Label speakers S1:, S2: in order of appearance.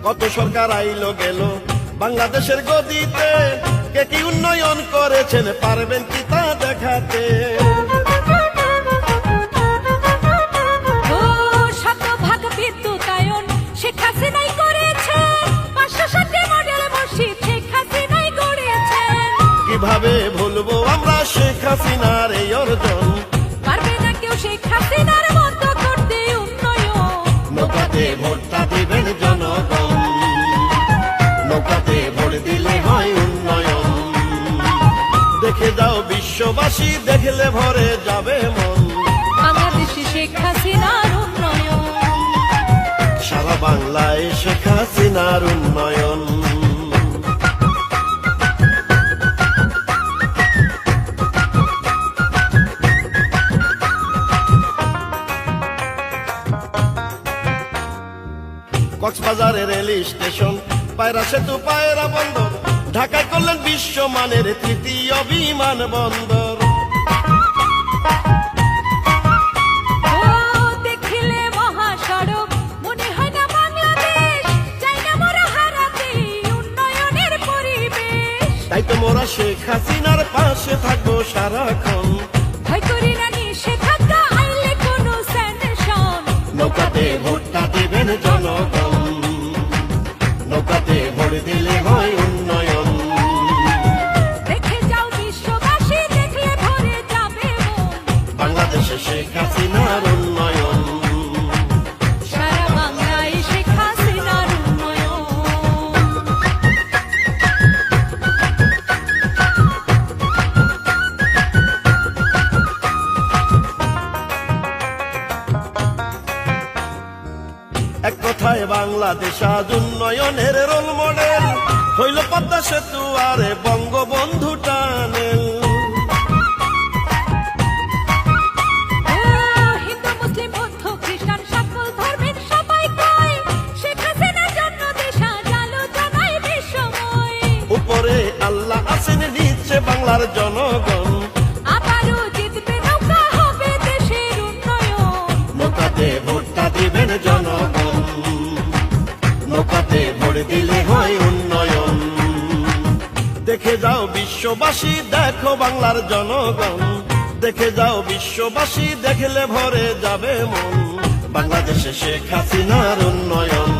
S1: কত সরকার আইলো গেল বাংলাদেশের গদিতে, কে কি উন্নয়ন করেছেন পারবেন কি তা দেখাতে?
S2: শতভাগ বিদ্যুতায়ন শেখ হাসিনাই করেছেন, 560 মডেল মসজিদ শেখ হাসিনাই গড়েছেন।
S1: কিভাবে ভুলবো আমরা শেখ হাসিনার এই অর্জন?
S2: পারবে না কেউ শেখ হাসিনার মতো করতে উন্নয়ন।
S1: নৌকাতে ভোটটা দিবেন জনগণ, নৌকাতে ভোট দিলে হয় উন্নয়ন। দেখে যাও বিশ্ববাসী, দেখলে ভরে যাবে মন।
S2: বাংলাদেশে শেখ হাসিনার উন্নয়ন,
S1: সারা বাংলায় শেখ হাসিনার উন্নয়ন। কক্সবাজারে রেল স্টেশন, পায়রা সেতু, পায়রা বন্দর, ঢাকায় করলেন বিশ্বমানের তৃতীয় বিমান বন্দর।
S2: দেখিলে মহাসড়ক মনে হয় না বাংলাদেশ, চাই না মোরা হারাতে উন্নয়নের পরিবেশ।
S1: তাই তো মোরা শেখ হাসিনার পাশে থাকবো সারাক্ষণ।
S2: ভয় করি না নিষেধাজ্ঞা আইলে কোনো স্যাংশন।
S1: নৌকাতে ভোটটা দিবেন জনগণ, নৌকাতে ভোট দিলে হয় উন্নয়ন।
S2: দেখে যাও বিশ্ববাসী, দেখলে ভরে যাবে মন।
S1: বাংলাদেশে শেখ হাসিনার উন্নয়ন।
S2: সারা বাংলায় শেখ হাসিনার উন্নয়ন।
S1: এক কথায় বাংলাদেশ আজ উন্নয়নের রোল মডেল, হইল পদ্মা সেতু আর বঙ্গবন্ধু টানেল।
S2: হিন্দু মুসলিম বৌদ্ধ খ্রিস্টান সকল ধর্মের সবাই কয়, শেখ হাসিনার জন্য দেশ আজ আলোচনায় বিশ্বময়।
S1: উপরে আল্লাহ আছেন, নিচে বাংলার জনগণ।
S2: আবারও জিতবে নৌকা, হবে দেশের উন্নয়ন।
S1: নৌকাতে ভোটটা দিবেন জনগণ, নৌকাতে ভোট দিলে হয় উন্নয়ন। দেখে যাও বিশ্ববাসী, দেখো বাংলার জনগণ। দেখে যাও বিশ্ববাসী, দেখলে ভরে যাবে মন। বাংলাদেশে শেখ হাসিনার উন্নয়ন।